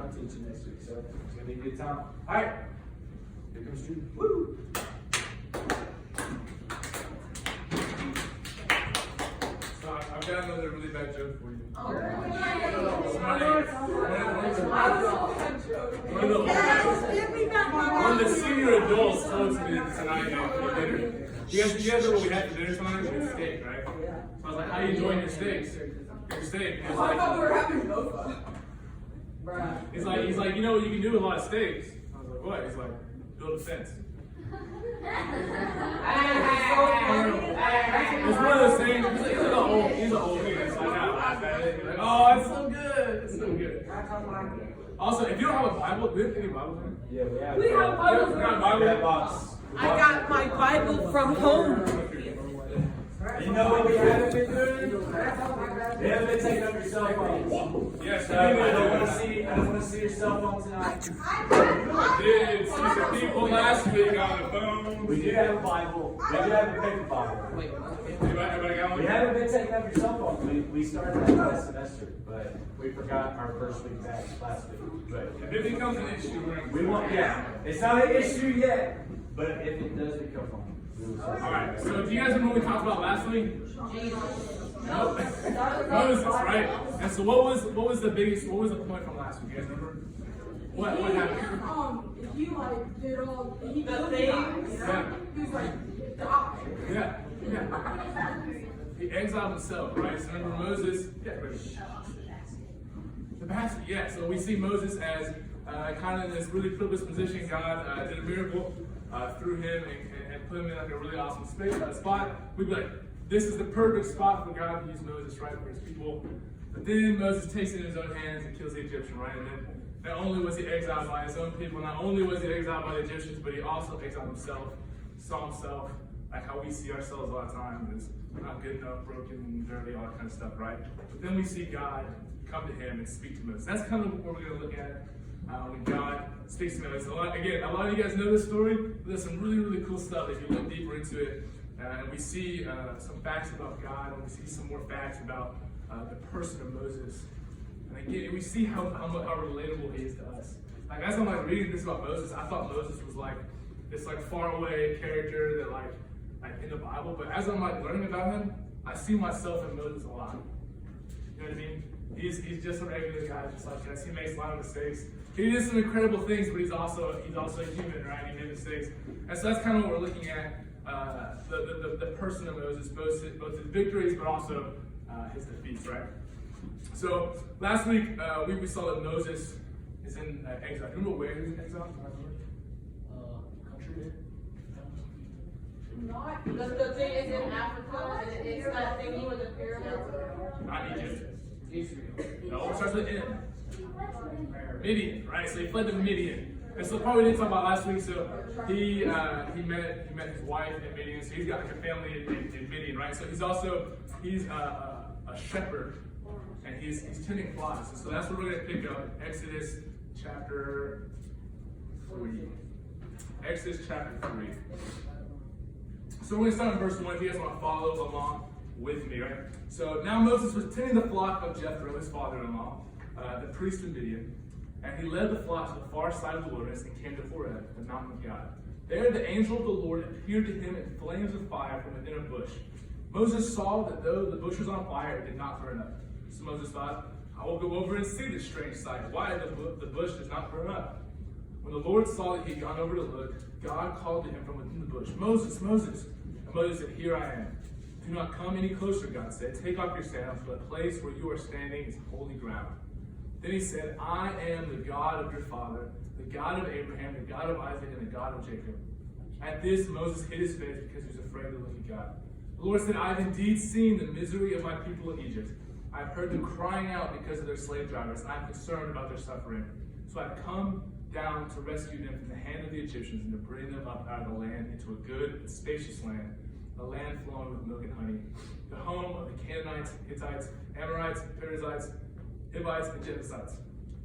I'm teaching next week, so it's going to be a good time. All right. Here comes Drew. Woo! So I've got another really bad joke for you. One of the senior adults told me tonight at dinner. You guys know what we had for dinner tonight? We had steak, right? So I was like, how are you enjoying your steaks? Your steak. I thought we were having bofa. He's like, you know what you can do with a lot of steaks? I was like, what? He's like, build a fence. It's one of those things. He's an old man. It's like, I laugh at it. You're like, oh, it's so good. It's so good. Also, if you don't have a Bible, do you have any Bibles in? Yeah, we have. We have Bibles. You got a Bible in that box? I got my Bible from home. You know what we haven't been doing? We haven't been taking up your cell phones. Yes, I don't want to see your cell phone tonight. I did see some people last week on the phone. We do have a Bible. We do have a paper Bible. Everybody got one? We haven't been taking up your cell phones. We started that last semester, but we forgot our first week back last week. But If it becomes an issue, we want, yeah. It's not an issue yet, but if it does become one. Alright, so do you guys remember what we talked about last week? Nope. Moses, right? And so what was the point from last week? You guys remember? What happened? If you did all the things, Yeah. he was die. Yeah. He exiled himself, right? So remember Moses, the pastor, yeah. So we see Moses as kind of in this really privileged position. God did a miracle through him and put him in like a really awesome spot. We'd be like, this is the perfect spot for God to use Moses, right, for his people. But then Moses takes it in his own hands and kills the Egyptian, right? And then not only was he exiled by his own people, not only was he exiled by the Egyptians, but he also exiled himself, saw himself like how we see ourselves all the time, as not good enough, broken, dirty, all that kind of stuff, right? But then we see God come to him and speak to Moses. That's kind of what we're going to look at when God speaks to Moses. A lot of you guys know this story, but there's some really, really cool stuff if you look deeper into it. And we see some facts about God, and we see some more facts about the person of Moses. And again, we see how relatable he is to us. Like, as I'm reading this about Moses, I thought Moses was like this far away character that like in the Bible. But as I'm learning about him, I see myself in Moses a lot. You know what I mean? He's just a regular guy, just like us. He makes a lot of mistakes. He did some incredible things, but he's also human, right? He made mistakes, and so that's kind of what we're looking at. The person of Moses, both his victories, but also his defeats, right? So last week we saw that Moses is in exile. Do you remember where he was in exile? Country. Not the thing is in Africa, and it's that thingy with the pyramids. Not Egypt. No, it starts with N. Midian, right? So he fled to Midian. And so the part we didn't talk about last week, so he met his wife in Midian, so he's got like a family in Midian, right? So he's a shepherd, and he's tending flocks. And so that's what we're going to pick up, Exodus chapter 3. Exodus chapter 3. So we're going to start in verse 1 if you guys want to follow along with me, right? So now Moses was tending the flock of Jethro, his father-in-law, the priest of Midian. And he led the flock to the far side of the wilderness and came to Horeb, the mountain of God. There the angel of the Lord appeared to him in flames of fire from within a bush. Moses saw that though the bush was on fire, it did not burn up. So Moses thought, I will go over and see this strange sight, why the bush does not burn up. When the Lord saw that he had gone over to look, God called to him from within the bush, Moses, Moses. And Moses said, Here I am. Do not come any closer, God said. Take off your sandals, for the place where you are standing is holy ground. Then he said, I am the God of your father, the God of Abraham, the God of Isaac, and the God of Jacob. At this, Moses hid his face because he was afraid to look at God. The Lord said, I have indeed seen the misery of my people in Egypt. I have heard them crying out because of their slave drivers, and I am concerned about their suffering. So I have come down to rescue them from the hand of the Egyptians and to bring them up out of the land into a good and spacious land, a land flowing with milk and honey, the home of the Canaanites, Hittites, Amorites, Perizzites, Hivites, and Jebusites.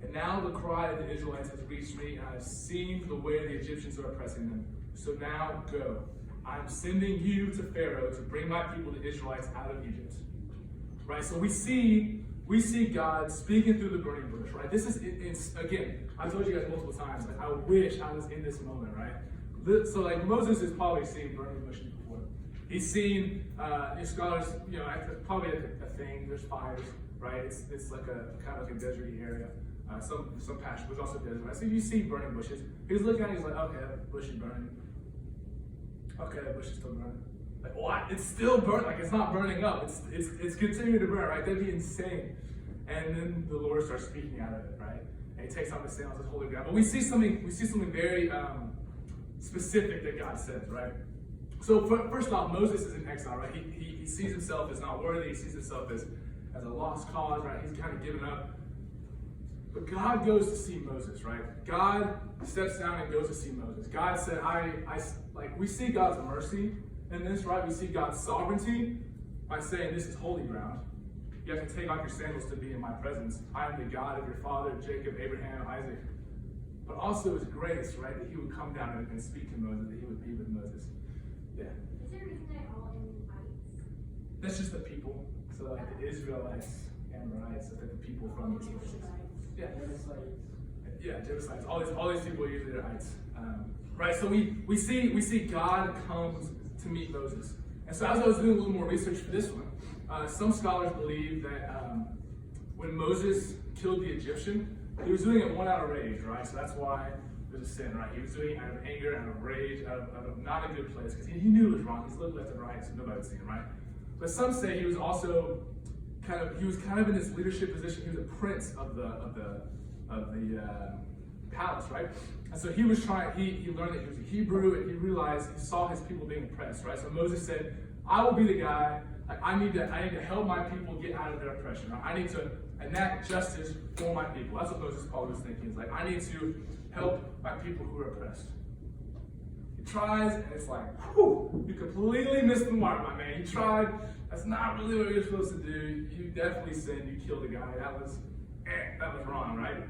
And now the cry of the Israelites has reached me, and I have seen the way the Egyptians are oppressing them. So now go. I am sending you to Pharaoh to bring my people, the Israelites, out of Egypt. Right? So we see we see God speaking through the burning bush, right? This is, it's again, I told you guys multiple times, like, I wish I was in this moment, right? So, like, Moses has probably seen burning bushes before. He's seen, scholars, probably a thing, there's fires, right? It's like a kind of like a deserty area. Some pasture, but also desert, right? So you see burning bushes. He's looking at it, he's like, okay, that bush is burning. Okay, that bush is still burning. Like, what? It's still burning. Like, it's not burning up. It's continuing to burn, right? That'd be insane. And then the Lord starts speaking out of it, right? And he takes out the sandals as holy ground. But we see something very specific that God says, right? So first off, Moses is in exile, right? He sees himself as not worthy. He sees himself as a lost cause, right? He's kind of given up. But God goes to see Moses, right? God steps down and goes to see Moses. God said, we see God's mercy in this, right? We see God's sovereignty by saying, this is holy ground. You have to take off your sandals to be in my presence. I am the God of your father, Jacob, Abraham, Isaac. But also his grace, right? That he would come down and speak to Moses, that he would be with Moses. Yeah. Is there a reason they're all in lights? That's just the people. So like the Israelites, Amorites, so the people from these nations. Yeah. Yeah, Jebusites. All these people are usually Ites. Right, so we see God comes to meet Moses. And so as I was doing a little more research for this one, some scholars believe that when Moses killed the Egyptian, he was doing it one out of rage, right? So that's why there's a sin, right? He was doing it out of anger, out of rage, out of not a good place, because he knew it was wrong. He's looked left and right, so nobody would see him, right? But some say he was also kind of in this leadership position. He was a prince of the palace, right? And so he was he learned that he was a Hebrew, and he realized, he saw his people being oppressed, right? So Moses said, I will be the guy, like I need to help my people get out of their oppression, right? I need to enact justice for my people. That's what Moses probably was thinking. He's like, I need to help my people who are oppressed. He tries, and it's like, whew, you completely missed the mark, my man. You tried, that's not really what you're supposed to do. You definitely sinned, you killed a guy. That was wrong, right?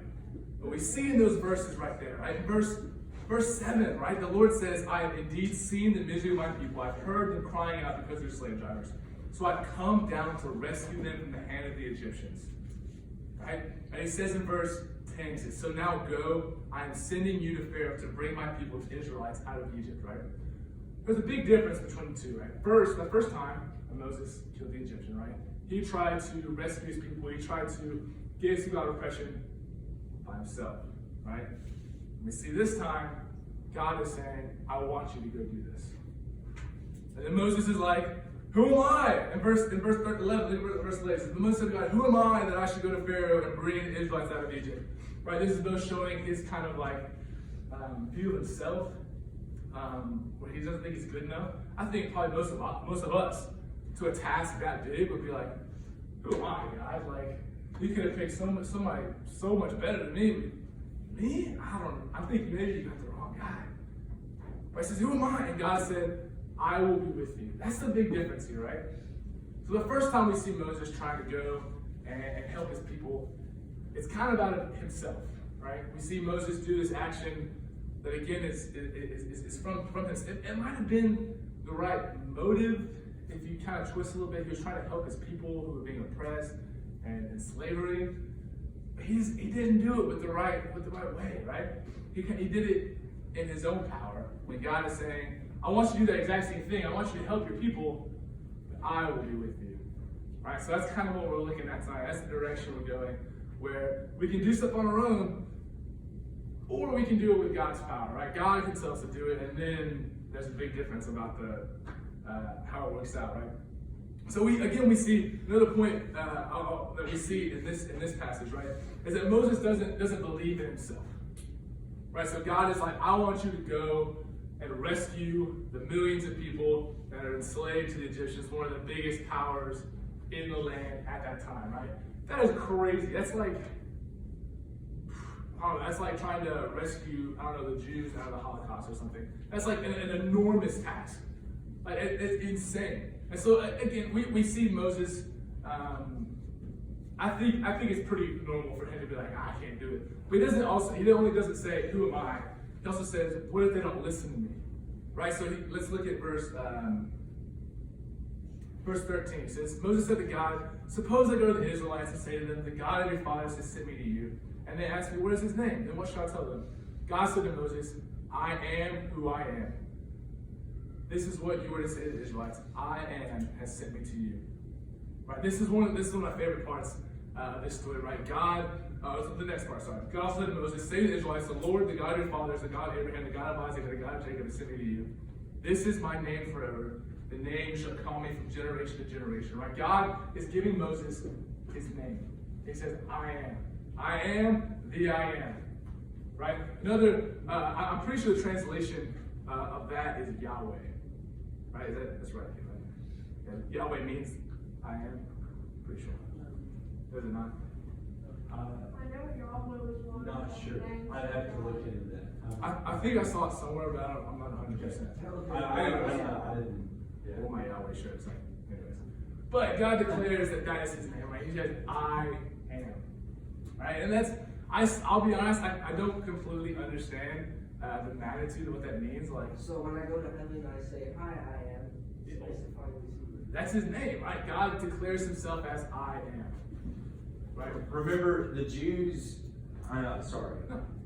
But we see in those verses right there, right? In verse 7, right? The Lord says, I have indeed seen the misery of my people. I've heard them crying out because they're slave drivers. So I've come down to rescue them from the hand of the Egyptians. Right? And he says in verse 10, he says, so now go, I am sending you to Pharaoh to bring my people, the Israelites, out of Egypt, right? There's a big difference between the two, right? The first time Moses killed the Egyptian, right? He tried to rescue his people. He tried to get his people out of oppression by himself, right? And we see this time, God is saying, I want you to go do this. And then Moses is like, who am I? In verse 11, verse 11, says, Moses said to God, who am I that I should go to Pharaoh and bring the Israelites out of Egypt? Right, this is both showing his kind of like view of himself, where he doesn't think he's good enough. I think probably most of us, to a task that big, would be like, who am I, guys? Like, you could have picked somebody so much better than me. Me? I think maybe you got the wrong guy. But he says, who am I? And God said, I will be with you. That's the big difference here, right? So the first time we see Moses trying to go and help his people, it's kind of out of himself, right? We see Moses do this action that again is from him. It might have been the right motive if you kind of twist a little bit. He was trying to help his people who were being oppressed and in slavery. But he didn't do it with the right way, right? He did it in his own power. When God is saying, I want you to do that exact same thing. I want you to help your people, but I will be with you. Right? So that's kind of what we're looking at tonight. That's the direction we're going, where we can do stuff on our own, or we can do it with God's power, right? God can tell us to do it, and then there's a big difference about how it works out, right? So we see another point that we see in this passage, right, is that Moses doesn't believe in himself, right? So God is like, I want you to go and rescue the millions of people that are enslaved to the Egyptians, one of the biggest powers in the land at that time, right? That is crazy. That's like, that's like trying to rescue, the Jews out of the Holocaust or something. That's like an enormous task. Like, it's insane. And so again, we see Moses. I think it's pretty normal for him to be like, I can't do it. But he only doesn't say, who am I? He also says, what if they don't listen to me? Right? So let's look at verse Verse 13 says, Moses said to God, suppose I go to the Israelites and say to them, the God of your fathers has sent me to you. And they ask me, what is his name? Then what shall I tell them? God said to Moses, I am who I am. This is what you were to say to the Israelites. I am has sent me to you. Right? This is one of my favorite parts of this story, right? The next part, sorry. God said to Moses, say to the Israelites, the Lord, the God of your fathers, the God of Abraham, the God of Isaac, and the God of Jacob has sent me to you. This is my name forever. The name shall call me from generation to generation. Right? God is giving Moses his name. He says, I am. I am the I am. Right? Another, I'm pretty sure the translation of that is Yahweh. Right? That's right. Yeah, Yahweh means I am. Pretty sure. Does it not? I know Yahweh was one. Not sure. I'd have to look into that. I think I saw it somewhere, but I'm not 100%. I didn't. Yeah. All my Yahweh shirts. Anyways. But God declares that is his name, right? He says, I am. Right? And I'll be honest, I don't completely understand the magnitude of what that means. Like, so when I go to heaven, I say, hi, I am. Specifying this. That's his name, right? God declares himself as I am. Right? Remember, the Jews,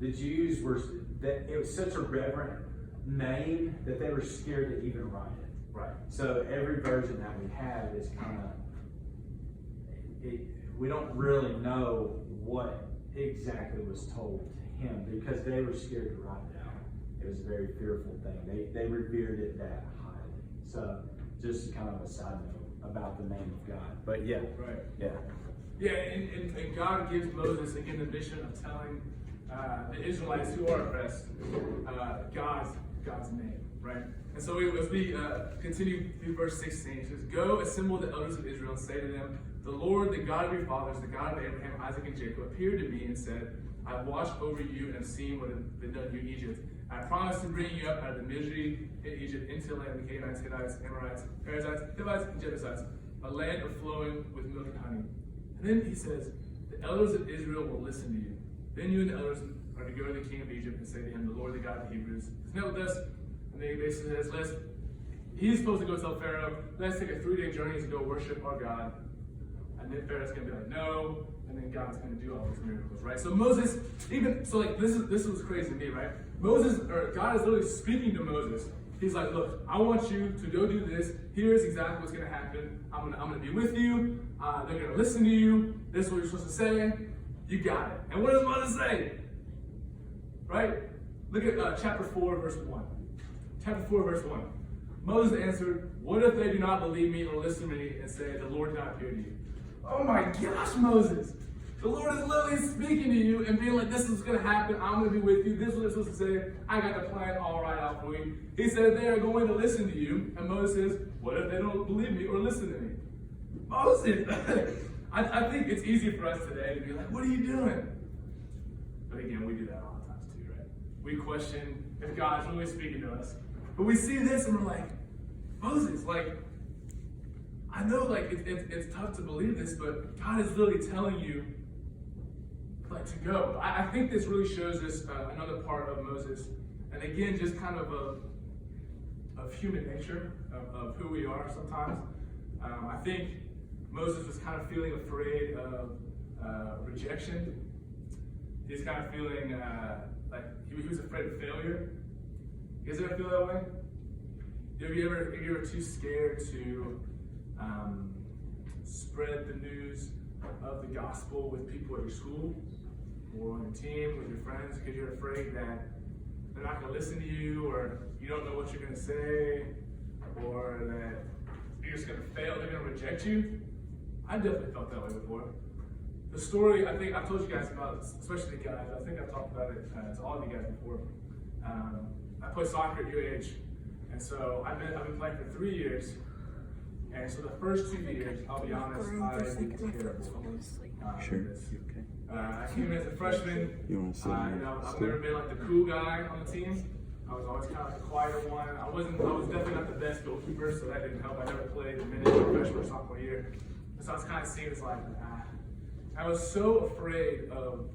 the Jews it was such a reverent name that they were scared to even write it. Right. So every version that we have is kind of, we don't really know what exactly was told to him because they were scared to write it out. It was a very fearful thing. They revered it that highly. So just kind of a side note about the name of God. But yeah. Right. Yeah. Yeah, and God gives Moses, again, the mission of telling the Israelites who are oppressed God's name, right? And so as we continue through verse 16, it says, go assemble the elders of Israel and say to them, the Lord, the God of your fathers, the God of Abraham, Isaac, and Jacob, appeared to me and said, I have watched over you and have seen what has been done to you in Egypt. I promised to bring you up out of the misery in Egypt into the land of the Canaanites, Hittites, Amorites, Perizzites, Hivites, and Jebusites, a land of flowing with milk and honey. And then he says, the elders of Israel will listen to you. Then you and the elders are to go to the king of Egypt and say to him, the Lord, the God of the Hebrews, is met with us. And then he basically says, he's supposed to go tell Pharaoh, let's take a 3-day journey to go worship our God. And then Pharaoh's going to be like, no. And then God's going to do all these miracles, right? So Moses, this was crazy to me, right? God is literally speaking to Moses. He's like, look, I want you to go do this. Here's exactly what's going to happen. I'm going to be with you. They're going to listen to you. This is what you're supposed to say. You got it. And what does Moses say? Right? Look at chapter 4, verse 1. Chapter 4, verse 1. Moses answered, what if they do not believe me or listen to me and say, the Lord did not appear to you? Oh my gosh, Moses. The Lord is literally speaking to you and being like, this is going to happen. I'm going to be with you. This is what they're supposed to say. I got the plan all right out for you. He said they are going to listen to you. And Moses says, what if they don't believe me or listen to me? Moses. I think it's easy for us today to be like, what are you doing? But again, we do that all the times too, right? We question if God's really speaking to us. But we see this and we're like, Moses, like, I know like it's tough to believe this, but God is literally telling you like to go. I think this really shows us another part of Moses. And again, just kind of human nature, of who we are sometimes. I think Moses was kind of feeling afraid of rejection. He's kind of feeling like he was afraid of failure. You guys ever feel that way? Have you ever too scared to spread the news of the gospel with people at your school or on your team with your friends because you're afraid that they're not going to listen to you, or you don't know what you're going to say, or that you're just going to fail, they're going to reject you? I definitely felt that way before. The story, I think I've told you guys about, especially the guys, I think I've talked about it to all of you guys before. I play soccer at your age, and so I've been playing for 3 years. And so the first 2 years, I'll be honest, I was terrible. Sure. I came in as a freshman. I've never been like the cool guy on the team. I was always kind of like the quieter one. I was definitely not the best goalkeeper, so that didn't help. I never played a minute in freshman or sophomore year. So I was kind of seen as like, I was so afraid of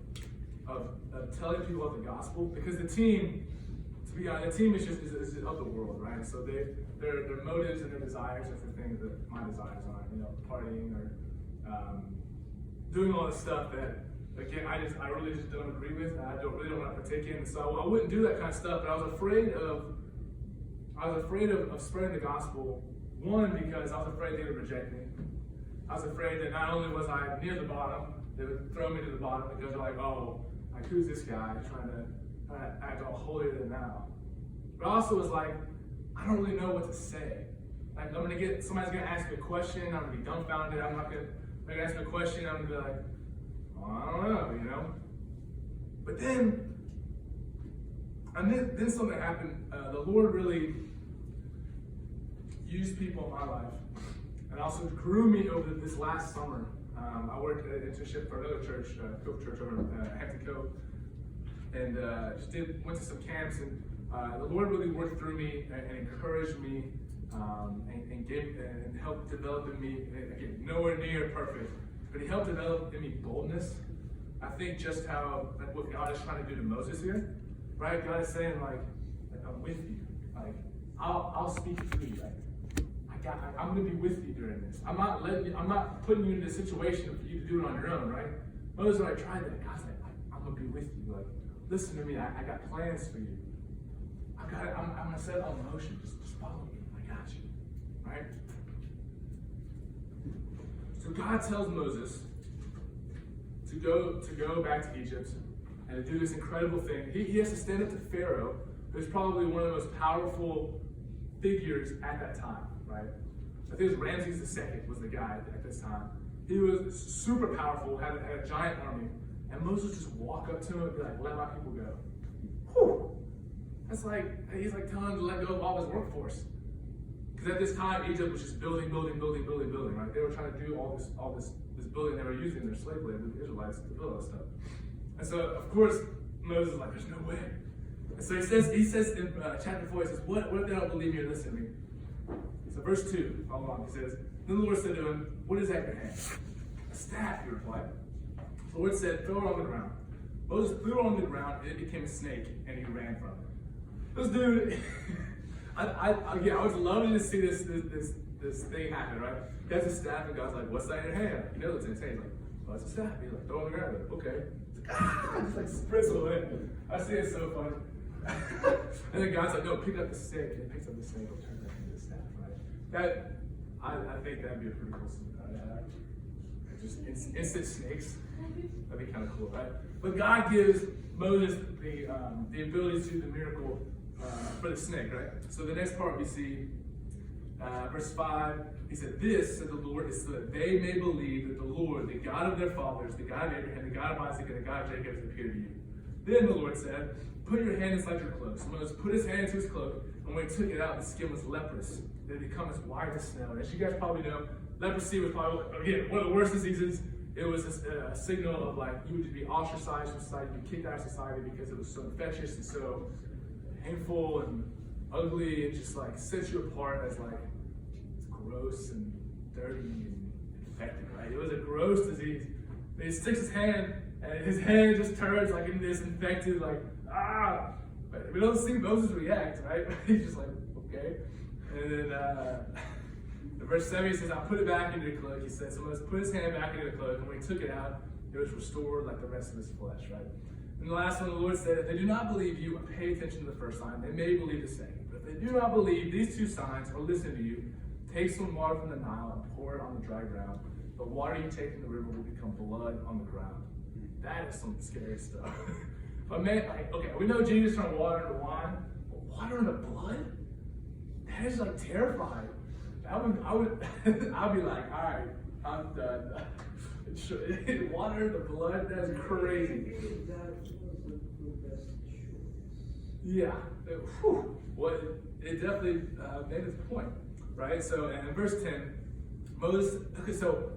telling people about the gospel because the team to be honest, the team is of the world, right? So their motives and their desires are for things that my desires aren't, partying or doing all this stuff that, again, I really just don't agree with. I really don't want to partake in. So I wouldn't do that kind of stuff. But I was afraid of spreading the gospel. One, because I was afraid they would reject me. I was afraid that not only was I near the bottom, they would throw me to the bottom because they're like, oh, like who's this guy trying to act all holier than thou? But I also was like, I don't really know what to say. Like somebody's gonna ask me a question, I'm gonna be dumbfounded. They're gonna ask me a question, I'm gonna be like, well, I don't know, But then something happened. The Lord really used people in my life, and also grew me over this last summer. I worked at an internship for another church, Cove Church over in Hampton Cove, and went to some camps, and the Lord really worked through me and encouraged me, and helped develop in me. Again, nowhere near perfect, but He helped develop in me boldness. I think just how what God is trying to do to Moses here, right? God is saying like I'm with you, like I'll speak through you. Like, I'm going to be with you during this. I'm not putting you in a situation for you to do it on your own, right? Moses, when I tried that, God's like, I'm going to be with you. Like, listen to me. I got plans for you. I'm going to set it all in motion. Just follow me. I got you, right? So God tells Moses to go back to Egypt and to do this incredible thing. He has to stand up to Pharaoh, who's probably one of the most powerful figures at that time. Right? I think it was Ramses II was the guy at this time. He was super powerful, had a giant army, and Moses just walk up to him and be like, let my people go. Whew. That's like, he's like telling him to let go of all his workforce. Because at this time, Egypt was just building, right? They were trying to do all this building they were using their slave labor, the Israelites, to build all this stuff. And so, of course, Moses is like, there's no way. And so he says in chapter 4, he says, what if they don't believe me or listen to me? So verse 2, follow along, he says, then the Lord said to him, what is that in your hand? A staff, he replied. The Lord said, throw it on the ground. Moses threw it on the ground, and it became a snake, and he ran from it. This dude, I was loving to see this thing happen, right? He has a staff, and God's like, what's that in your hand? He knows what's in his hand. He's like, oh, it's a staff. He's like, throw it on the ground. Like, okay. He's like, just like sprints away. I see it so funny. And then God's like, no, pick up the snake. And he picks up the snake and turns it into a staff, right? I think that'd be a pretty cool scene. Just instant snakes. That'd be kind of cool, right? But God gives Moses the ability to do the miracle for the snake, right? So the next part we see, verse 5, he said, this, said the Lord, is so that they may believe that the Lord, the God of their fathers, the God of Abraham, the God of Isaac, and the God of Jacob has appeared to you. Then the Lord said, put your hand inside your cloak. So Moses put his hand into his cloak, and when he took it out, the skin was leprous. It had become as white as snow. And as you guys probably know, leprosy was probably, again, one of the worst diseases. It was a signal of like, you would be ostracized from society, you'd be kicked out of society because it was so infectious and so painful and ugly. It just like sets you apart as like gross and dirty and infected, right? It was a gross disease. And he sticks his hand, and his hand just turns like into this infected, like, ah! But we don't see Moses react, right? He's just like, okay. And then in verse 7, he says, I'll put it back into the cloak. He says, so Moses put his hand back into the cloak, and when he took it out, it was restored like the rest of his flesh, right? And the last one, the Lord said, if they do not believe you, pay attention to the first sign, they may believe the second. But if they do not believe these two signs or listen to you, take some water from the Nile and pour it on the dry ground. The water you take from the river will become blood on the ground. That is some scary stuff. But man, like, okay, we know Jesus turned water into wine, but water into blood? That is like terrifying. I'd be like, all right, I'm done. Water into blood, that's crazy. Yeah, it definitely made its point, right? So, and in verse 10, Moses, okay, so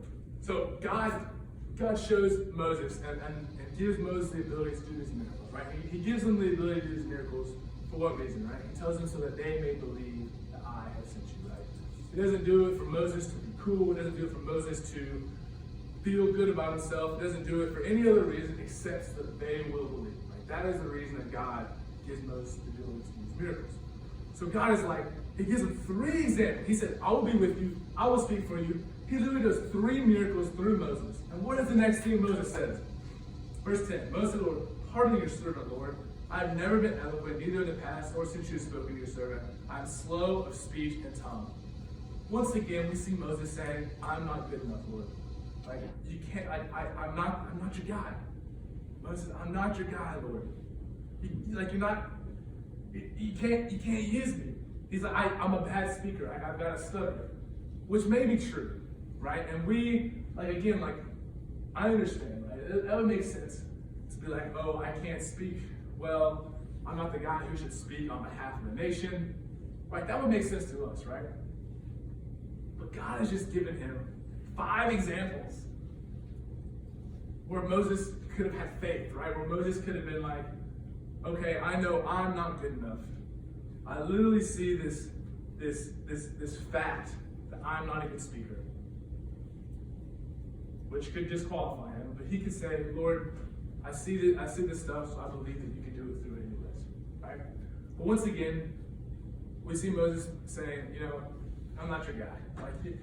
God shows Moses and gives Moses the ability to do these miracles, right? He gives him the ability to do these miracles for what reason, right? He tells them so that they may believe that I have sent you, right? He doesn't do it for Moses to be cool. He doesn't do it for Moses to feel good about himself. He doesn't do it for any other reason except so that they will believe, right? That is the reason that God gives Moses the ability to use miracles. So God is like, he gives him 3 examples. He said, I will be with you. I will speak for you. He literally does 3 miracles through Moses. And what is the next thing Moses says? Verse 10, Moses said, Lord, pardon your servant, Lord. I have never been eloquent, neither in the past nor since you have spoken to your servant. I am slow of speech and tongue. Once again, we see Moses saying, I'm not good enough, Lord. Like, you can't, I'm not your guy. Moses, I'm not your guy, Lord. You can't use me. He's like, I'm a bad speaker. I've got a stutter. Which may be true, right? And we, I understand, right? That would make sense to be like, oh, I can't speak. Well, I'm not the guy who should speak on behalf of the nation. Right? That would make sense to us, right? But God has just given him 5 examples where Moses could have had faith, right? Where Moses could have been like, okay, I know I'm not good enough. I literally see this fact that I'm not a good speaker, which could disqualify him. But he could say, Lord, I see this stuff, so I believe that you can do it through it anyways, right? But once again, we see Moses saying, I'm not your guy. Like,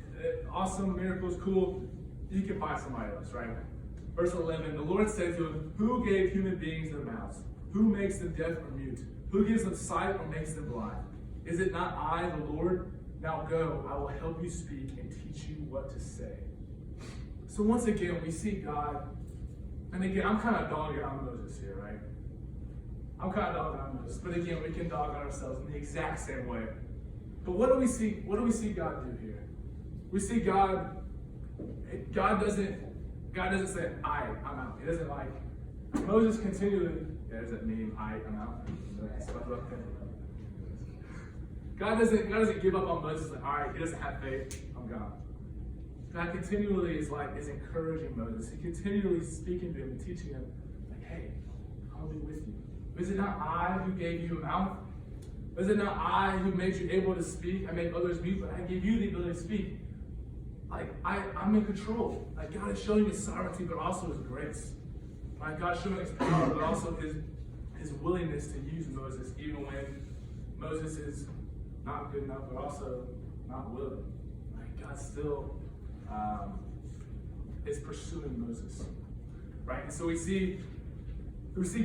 awesome, miracles, cool. You can find somebody else, right? Verse 11, the Lord said to him, who gave human beings their mouths? Who makes them deaf or mute? Who gives them sight or makes them blind? Is it not I, the Lord? Now go, I will help you speak and teach you what to say. So once again, we see God, and again, I'm kind of dogging on Moses here, right? I'm kind of dogging on Moses, but again, we can dog on ourselves in the exact same way. But what do we see? What do we see God do here? We see God doesn't say, I'm out. He doesn't like, Moses continually, there's that meme, I'm out. God doesn't give up on Moses, like, all right, he doesn't have faith, I'm gone. God continually is encouraging Moses. He continually speaking to him and teaching him, like, hey, I'll be with you. Is it not I who gave you a mouth? Is it not I who made you able to speak? I made others mute, but I gave you the ability to speak. Like, I'm in control. Like, God is showing his sovereignty, but also his grace. Like, God's showing his power, but also his willingness to use Moses, even when Moses is not good enough, but also not willing. Like, God still is pursuing Moses. Right? And so we see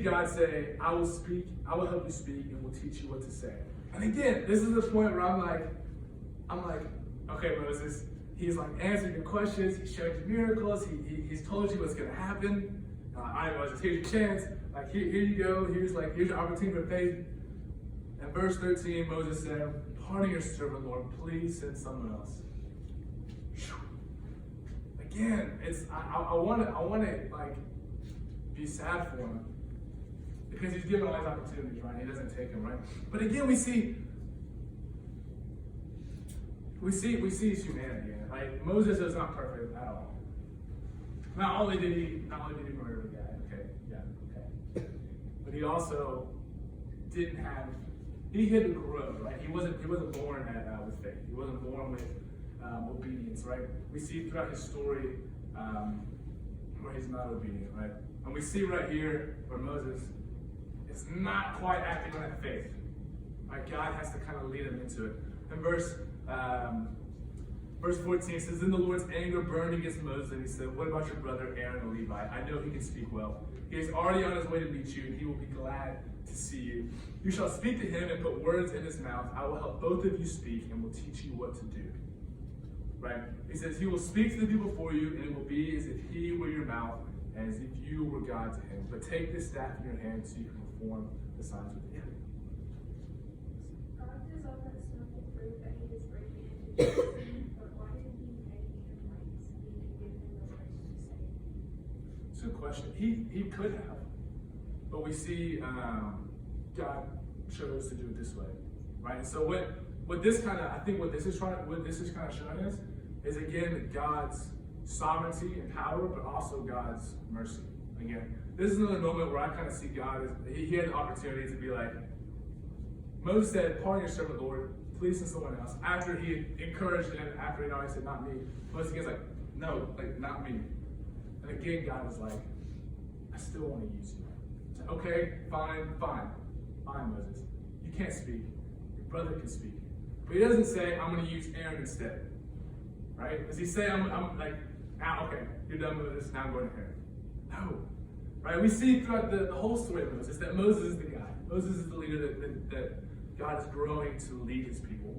God say, I will speak, I will help you speak, and will teach you what to say. And again, this is the point where I'm like, okay, Moses, he's like answering your questions, he's showing you miracles, he's told you what's gonna happen. All right, Moses, here's your chance. Like, here you go, here's your opportunity for faith. And verse 13, Moses said, pardon your servant, Lord, please send someone else. Again, I want to like be sad for him because he's given all these opportunities, right? He doesn't take them, right? But again, we see his humanity in it. Like, Moses is not perfect at all. Not only did he murder the guy, okay, but he also he had to grow, right? He wasn't born with faith. He wasn't born with obedience, right? We see throughout his story where he's not obedient, right? And we see right here where Moses is not quite acting on that faith. Right? God has to kind of lead him into it. In verse 14 it says, then the Lord's anger burned against Moses, and he said, what about your brother Aaron the Levite? I know he can speak well. He is already on his way to meet you, and he will be glad to see you. You shall speak to him and put words in his mouth. I will help both of you speak and will teach you what to do. Right? He says, he will speak to the people before you, and it will be as if he were your mouth, and as if you were God to him. But take this staff in your hand so you can perform the signs with him. God does all that stuff to prove that he is breaking into sin, but why did he make him like speak and give him the words to say? It's a good question. He could have, but we see God chose to do it this way, right? And so what this is kind of showing us is, again, God's sovereignty and power, but also God's mercy. Again, this is another moment where I kind of see God as he had the opportunity to be like, Moses said, pardon your servant, Lord, please send someone else. After he encouraged him, after he already said, not me, Moses again's like, no, like, not me. And again, God is like, I still want to use you. It's like, okay, fine. fine, Moses, you can't speak. Your brother can speak. But he doesn't say, I'm going to use Aaron instead. Right? Does he say, I'm like, now, okay, you're done with this, now I'm going to Aaron? No. Right? We see throughout the whole story of Moses that Moses is the guy. Moses is the leader that God is growing to lead his people.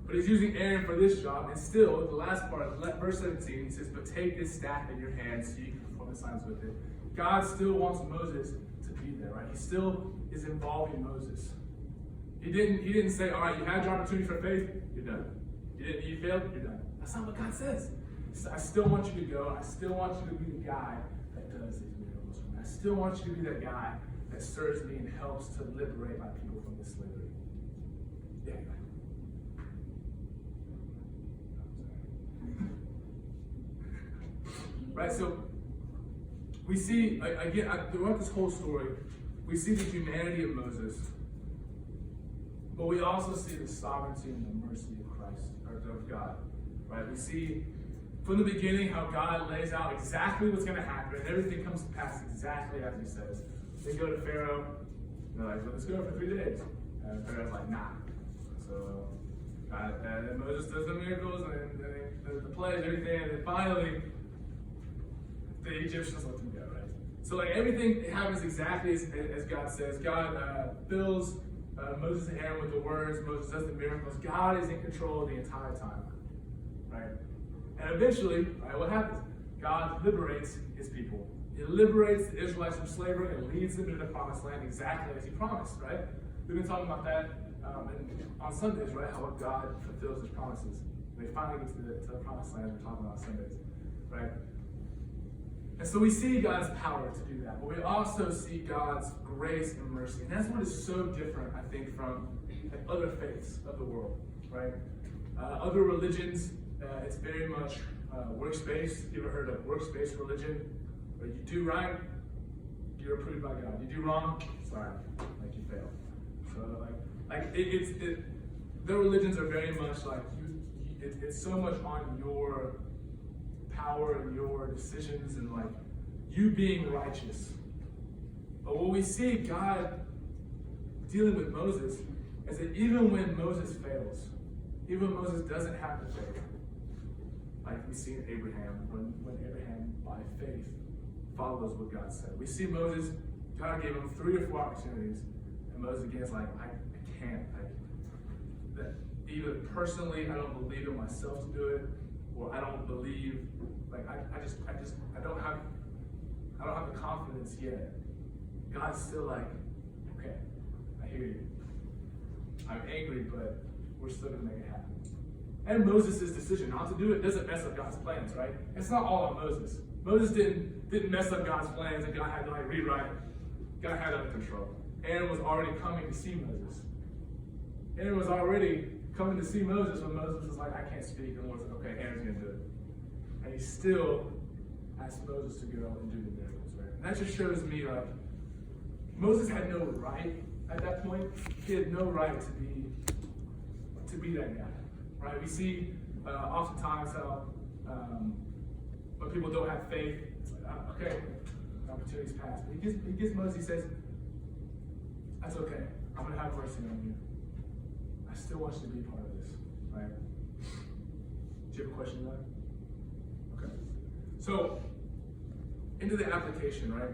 But he's using Aaron for this job, and still, the last part, verse 17, he says, but take this staff in your hand so you can perform the signs with it. God still wants Moses to be there, right? He still is involving Moses. He didn't say, all right, you had your opportunity for faith, you're done. You failed, you're done. That's not what God says. He says, I still want you to go. I still want you to be the guy that does these miracles for me. I still want you to be that guy that serves me and helps to liberate my people from this slavery. Yeah. Right, so we see, again, throughout this whole story, we see the humanity of Moses, but we also see the sovereignty and the mercy of Christ, or of God. Right? We see from the beginning how God lays out exactly what's going to happen, and everything comes to pass exactly as he says. They go to Pharaoh, they're like, let's go for 3 days. And Pharaoh's like, nah. So and Moses does the miracles, and the plagues, everything, and then finally, the Egyptians let them go, right? So like everything happens exactly as God says. God fills Moses and Aaron with the words. Moses does the miracles. God is in control the entire time, right? And eventually, right, what happens? God liberates his people. He liberates the Israelites from slavery and leads them to the promised land exactly as he promised, right? We've been talking about that on Sundays, right? How God fulfills his promises. They finally get to the promised land we're talking about on Sundays, right? And so we see God's power to do that, but we also see God's grace and mercy. And that's what is so different, I think, from like, other faiths of the world, right? Other religions, it's very much works-based. You ever heard of works-based religion? Where you do right, you're approved by God. You do wrong, sorry, like you fail. So their religions are very much like it's so much on your power and your decisions and like you being righteous. But what we see God dealing with Moses is that even when Moses fails, even when Moses doesn't have the faith, like we see in Abraham, when Abraham by faith follows what God said. We see Moses, God gave him 3 or 4 opportunities, and Moses again is like, I can't. That either personally I don't believe in myself to do it, or I don't believe, like I don't have the confidence yet. God's still like, okay, I hear you. I'm angry, but we're still gonna make it happen. And Moses' decision not to do it doesn't mess up God's plans, right? It's not all on Moses. Moses didn't mess up God's plans and God had to like rewrite it. God had it under control. Aaron was already coming to see Moses. Aaron was already coming to see Moses when Moses was like, I can't speak. And the Lord said, okay, Aaron's gonna do it. And he still asked Moses to go and do the miracles, right? And that just shows me like Moses had no right at that point. He had no right to be that guy, right? We see oftentimes how when people don't have faith, it's like, okay, opportunities pass. But he gets Moses, he says, that's okay. I'm going to have mercy on you. I still want you to be part of this, right? Do you have a question, Ryan? Okay. So, into the application, right?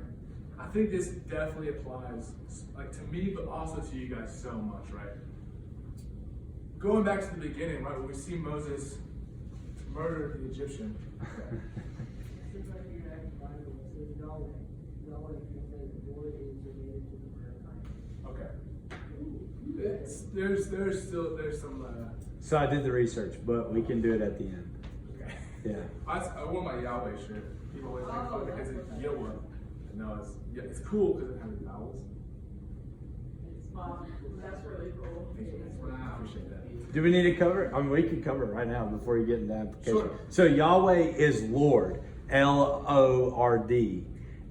I think this definitely applies, like to me, but also to you guys so much, right? Going back to the beginning, right, where we see Moses murder the Egyptian. Okay. Okay. There's some. So I did the research, but we can do it at the end. Okay. Yeah. I wore my Yahweh shirt. People always make fun because it's Yahweh. No, it's cool because it has vowels. That's really cool. I appreciate that. Do we need to cover it? I mean, we can cover it right now before you get into the application. Sure. So Yahweh is Lord, Lord.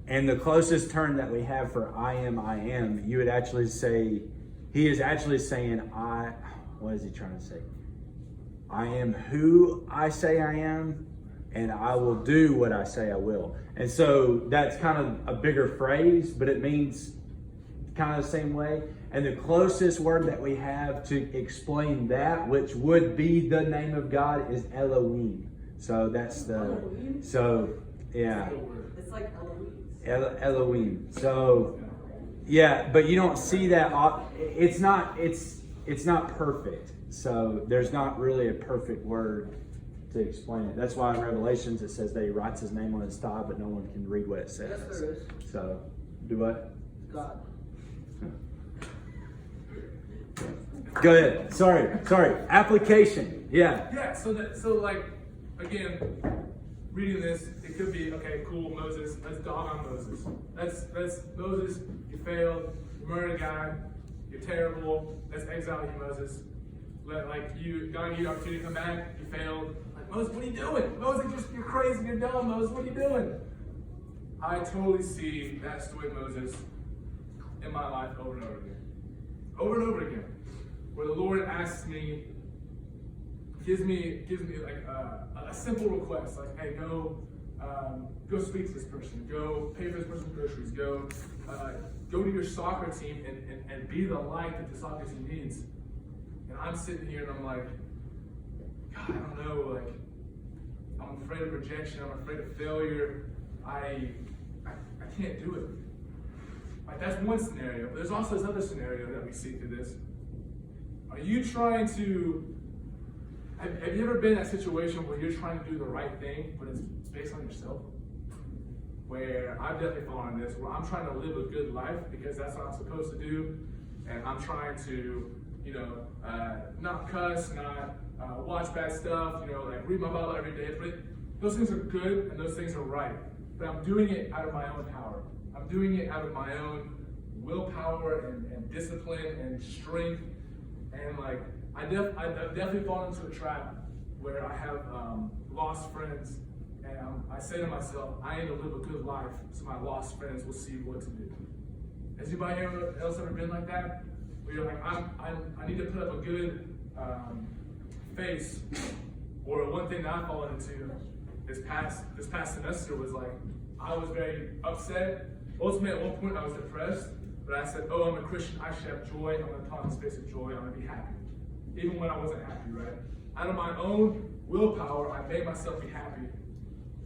And the closest term that we have for I am, you would actually say, he is actually saying, what is he trying to say? I am who I say I am, and I will do what I say I will. And so that's kind of a bigger phrase, but it means kind of the same way. And the closest word that we have to explain that, which would be the name of God, is Elohim. So that's the, so yeah. It's like Eloise. Elohim. So yeah, but you don't see that. It's not perfect. So there's not really a perfect word to explain it. That's why in Revelations it says that he writes his name on his thigh, but no one can read what it says. Yes, there is. So do what? God. Go ahead. Sorry. Application. Yeah. Yeah, so like, again, reading this, it could be, okay, cool, Moses, let's dog on Moses. That's Moses, you failed, you murdered a guy, you're terrible, let's exile you, Moses. God gave you the opportunity to come back, you failed. Like, Moses, what are you doing? Moses, you're crazy, you're dumb, Moses, what are you doing? I totally see that story, Moses, in my life over and over again. Over and over again. Where the Lord asks me, gives me like a simple request, like, hey, go speak to this person, go pay for this person's groceries, go to your soccer team and be the light that the soccer team needs. And I'm sitting here and I'm like, God, I don't know, like, I'm afraid of rejection, I'm afraid of failure, I can't do it. Like, that's one scenario, but there's also this other scenario that we see through this. Are you trying to, have you ever been in that situation where you're trying to do the right thing, but it's based on yourself? Where I've definitely fallen on this, where I'm trying to live a good life because that's what I'm supposed to do, and I'm trying to, not cuss, not watch bad stuff, like read my Bible every day. But those things are good and those things are right. But I'm doing it out of my own power. I'm doing it out of my own willpower and discipline and strength. And like, I've definitely fallen into a trap where I have lost friends, and I say to myself, I need to live a good life so my lost friends will see what to do. Has anybody else ever been like that? Where you're like, I need to put up a good face. Or one thing that I've fallen into this past semester was like, I was very upset. Ultimately, at one point I was depressed. But I said, I'm a Christian, I should have joy, I'm going to put on this face of joy, I'm going to be happy. Even when I wasn't happy, right? Out of my own willpower, I made myself be happy.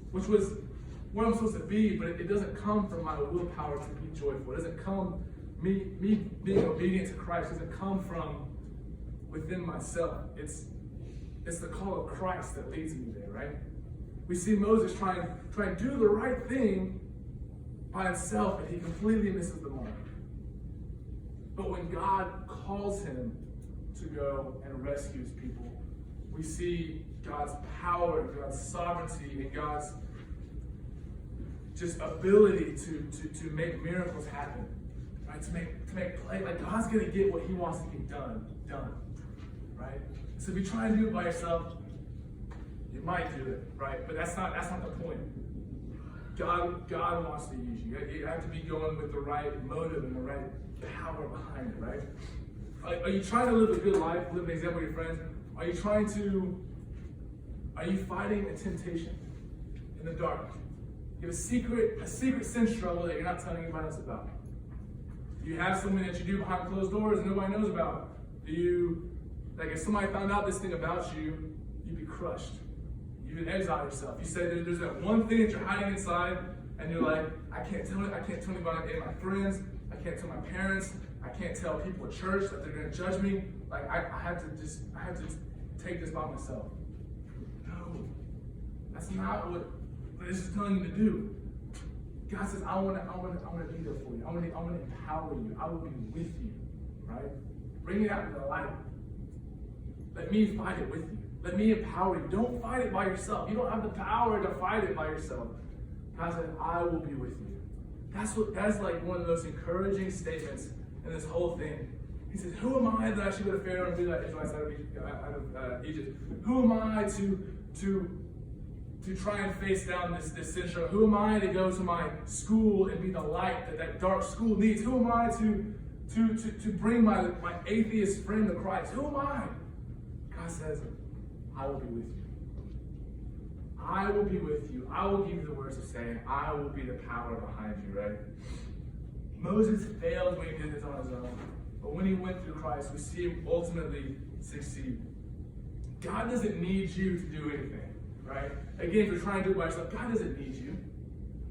Which was where I'm supposed to be, but it doesn't come from my willpower to be joyful. It doesn't come, me being obedient to Christ doesn't come from within myself. It's the call of Christ that leads me there, right? We see Moses trying to do the right thing by himself, and he completely misses the mark. But when God calls him to go and rescue his people, we see God's power, God's sovereignty, and God's just ability to make miracles happen, right? To make play. Like, God's gonna get what he wants to get done, right? So if you try and do it by yourself, you might do it, right? But that's not the point. God wants to use you. You have to be going with the right motive and the right power behind it, right? Are you trying to live a good life, live an example with your friends? Are you fighting a temptation in the dark? You have a secret sin struggle that you're not telling anybody else about. Do you have something that you do behind closed doors and nobody knows about? Do you, like, if somebody found out this thing about you, you'd be crushed. You would exile yourself. You say there's that one thing that you're hiding inside, and you're like, I can't tell anybody, my friends, I can't tell my parents, I can't tell people at church that they're gonna judge me. Like, I have to take this by myself. No, that's not what this is telling you to do. God says, I want to be there for you. I want to empower you. I will be with you, right? Bring it out into the light. Let me fight it with you. Let me empower you. Don't fight it by yourself. You don't have the power to fight it by yourself. God said, I will be with you. That's like one of those encouraging statements in this whole thing. He says, who am I that I should go to Pharaoh and be that Israelites out of Egypt? Who am I to try and face down this sin struggle? Who am I to go to my school and be the light that dark school needs? Who am I to bring my atheist friend to Christ? Who am I? God says, I will be with you. I will be with you. I will give you the words to say. I will be the power behind you, right? Moses failed when he did this on his own. But when he went through Christ, we see him ultimately succeed. God doesn't need you to do anything, right? Again, if you're trying to do it by yourself, God doesn't need you.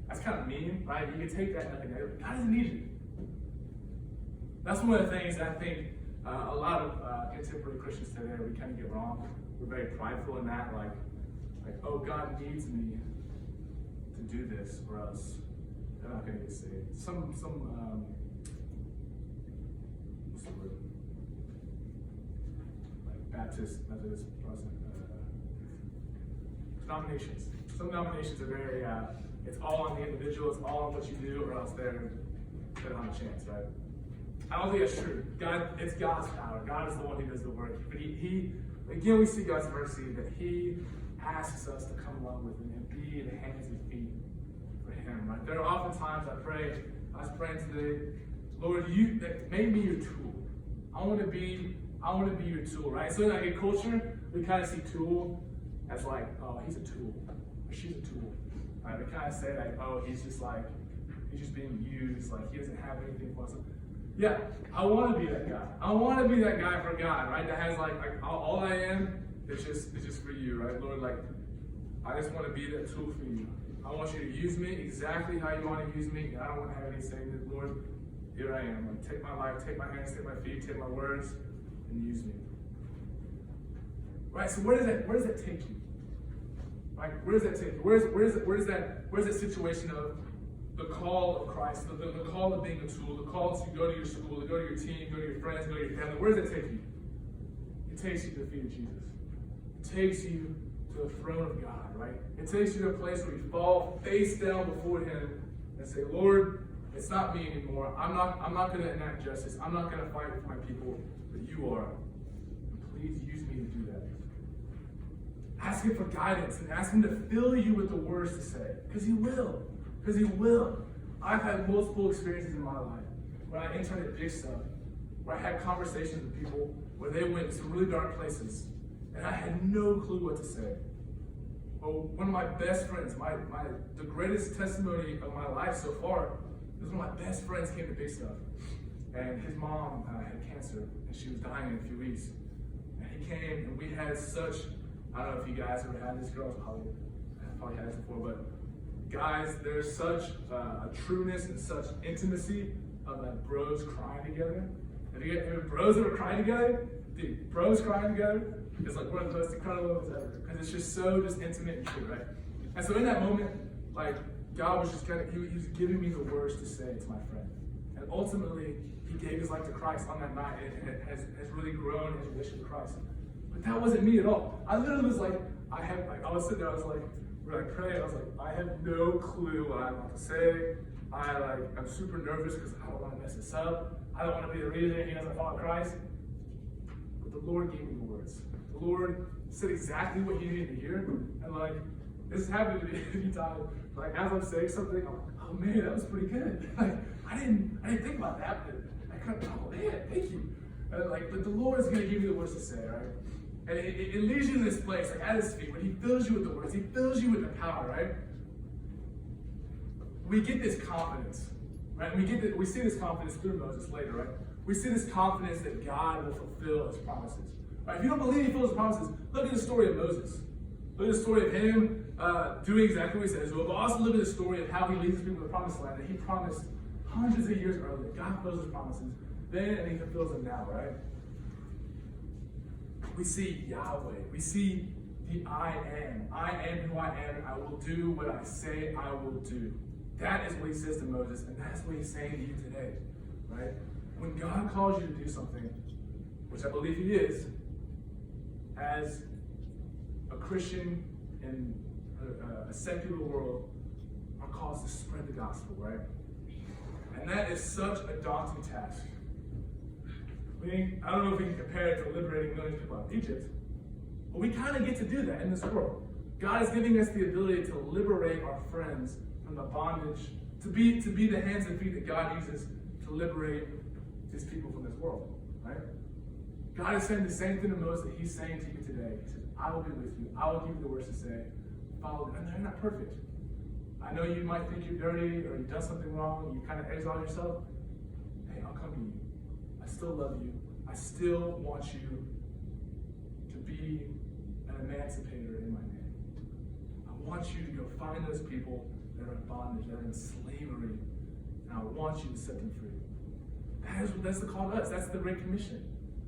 That's kind of mean, right? You can take that and nothing negative. God doesn't need you. That's one of the things that I think a lot of contemporary Christians today, we kind of get wrong. We're very prideful in that, like, oh, God needs me to do this, or else they're not going to get saved. Some what's the word? Like Baptist, Methodist, Protestant, denominations. Some denominations are very, it's all on the individual, it's all on what you do, or else they don't have a chance, right? I don't think that's true. God, it's God's power. God is the one who does the work. But he again, we see God's mercy that He asks us to come along with Him and be the hands and feet for Him. Right? There are often times I was praying today, Lord, you make me your tool. I want to be your tool, right? So in like a culture, we kind of see tool as like, oh, he's a tool, or she's a tool. Right? We kind of say like, oh, he's just being used, like he doesn't have anything for us. Yeah, I want to be that guy. I want to be that guy for God, right? That has like all I am is just for you, right? Lord, like I just want to be that tool for you. I want you to use me exactly how you want to use me. And I don't want to have any saying that, Lord, here I am. Like take my life, take my hands, take my feet, take my words, and use me. Right? So where does that take you? Right? Where does that take you? Where's that situation of the call of Christ, the call of being a tool, the call to go to your school, to go to your team, go to your friends, go to your family? Where does it take you? It takes you to the feet of Jesus. It takes you to the throne of God, right? It takes you to a place where you fall face down before Him and say, Lord, it's not me anymore. I'm not going to enact justice. I'm not going to fight for my people, but you are. Please use me to do that. Ask Him for guidance and ask Him to fill you with the words to say, because He will. Because He will. I've had multiple experiences in my life when I interned at Big Stuff, where I had conversations with people where they went to some really dark places, and I had no clue what to say. Well, one of my best friends, the greatest testimony of my life so far, is one of my best friends came to Big Stuff, and his mom had cancer, and she was dying in a few weeks. And he came, and we had such, I don't know if you guys ever had this, girls probably had this before, but guys, there's such a trueness and such intimacy of like bros crying together. If bros ever crying together, dude, bros crying together is like one of the most incredible moments ever. Because it's just so intimate and true, right? And so in that moment, like God was just he was giving me the words to say to my friend. And ultimately, he gave his life to Christ on that night, and it has really grown his relationship with Christ. But that wasn't me at all. I literally was like, I was sitting there, I was like, we're like praying, I was like, I have no clue what I want to say. I'm super nervous because I don't want to mess this up. I don't want to be the reason he doesn't follow Christ. But the Lord gave me the words. The Lord said exactly what he needed to hear. And like, this has happened to me a few times. Like as I'm saying something, I'm like, oh man, that was pretty good. Like I didn't think about that, but I kind of, oh man, thank you. And like, but the Lord is going to give you the words to say, right? And it leads you to this place, like at his feet, when he fills you with the words, he fills you with the power, right? We get this confidence, right? We see this confidence through Moses later, right? We see this confidence that God will fulfill his promises. Right? If you don't believe he fulfills his promises, look at the story of Moses. Look at the story of him doing exactly what he says. But also look at the story of how he leads people to the promised land that he promised hundreds of years earlier. God fulfills his promises then, and he fulfills them now, right? We see Yahweh. We see the I am. I am who I am, and I will do what I say I will do. That is what he says to Moses, and that's what he's saying to you today, right? When God calls you to do something, which I believe he is, as a Christian in a secular world, are called to spread the gospel, right? And that is such a daunting task. I don't know if we can compare it to liberating millions of people out of Egypt, but we kind of get to do that in this world. God is giving us the ability to liberate our friends from the bondage, to be the hands and feet that God uses to liberate his people from this world, right? God is saying the same thing to Moses that he's saying to you today. He says, I will be with you. I will give you the words to say. Follow them. And they're not perfect. I know you might think you're dirty or you've done something wrong, you kind of exile yourself. I'll come to you. I still love you. I still want you to be an emancipator in my name. I want you to go find those people that are in bondage, that are in slavery, and I want you to set them free. That's the call to us. That's the Great Commission,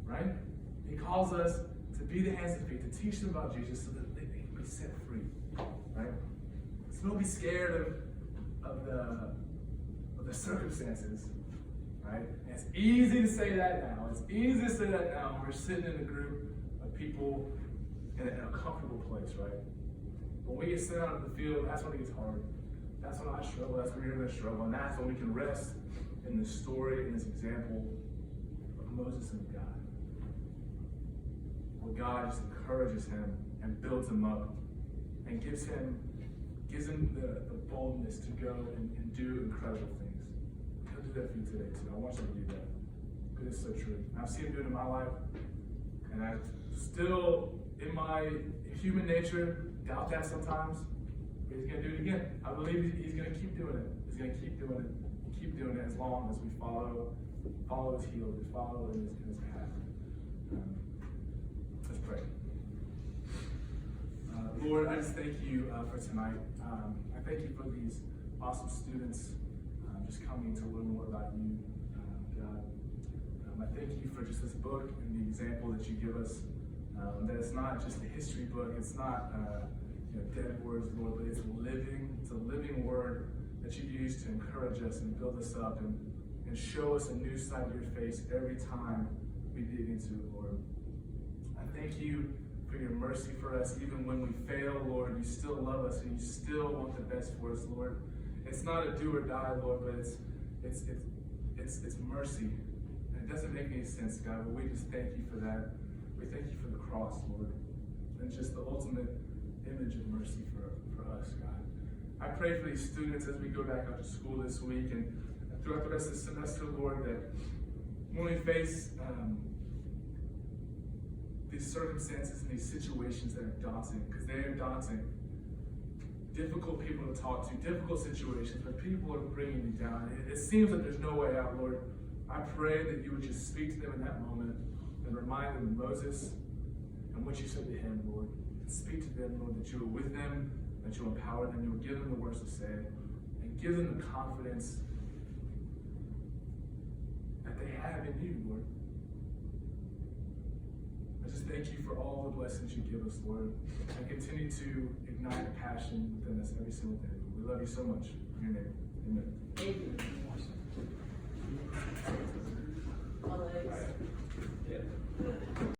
right? He calls us to be the hands and feet, to teach them about Jesus so that they can be set free, right? So don't be scared of the circumstances, right? And it's easy to say that now. It's easy to say that now when we're sitting in a group of people in a comfortable place, right? When we get sent out in the field, that's when it gets hard. That's when I struggle. That's when you're going to struggle. And that's when we can rest in this story, in this example of Moses and God. Where God just encourages him and builds him up and gives him the boldness to go and do incredible things. He'll do that for you today too. I want you to do that. Because it's so true. I've seen him do it in my life, and I still, in my human nature, doubt that sometimes. But he's going to do it again. I believe he's going to keep doing it. He's going to keep doing it. And keep doing it as long as we follow his heel, we follow in his path. Let's pray. Lord, I just thank you for tonight. I thank you for these awesome students just coming to learn more about you, God. I thank you for just this book and the example that you give us. That it's not just a history book. It's not dead words, Lord, but it's a living word that you use to encourage us and build us up and show us a new side of your face every time we dig into it, Lord. I thank you for your mercy for us. Even when we fail, Lord, you still love us and you still want the best for us, Lord. It's not a do or die, Lord, but it's mercy. And it doesn't make any sense, God, but we just thank you for that. We thank you for the cross, Lord. And just the ultimate image of mercy for us, God. I pray for these students as we go back up to school this week and throughout the rest of the semester, Lord, that when we face these circumstances and these situations that are daunting, because they are daunting, difficult people to talk to, difficult situations where people are bringing you down. It seems like there's no way out, Lord. I pray that you would just speak to them in that moment and remind them of Moses and what you said to him, Lord. And speak to them, Lord, that you are with them, that you empower them, you will give them the words to say, and give them the confidence that they have in you, Lord. I just thank you for all the blessings you give us, Lord, and continue to ignite a passion within us every single day. We love you so much. In your name, amen. All right.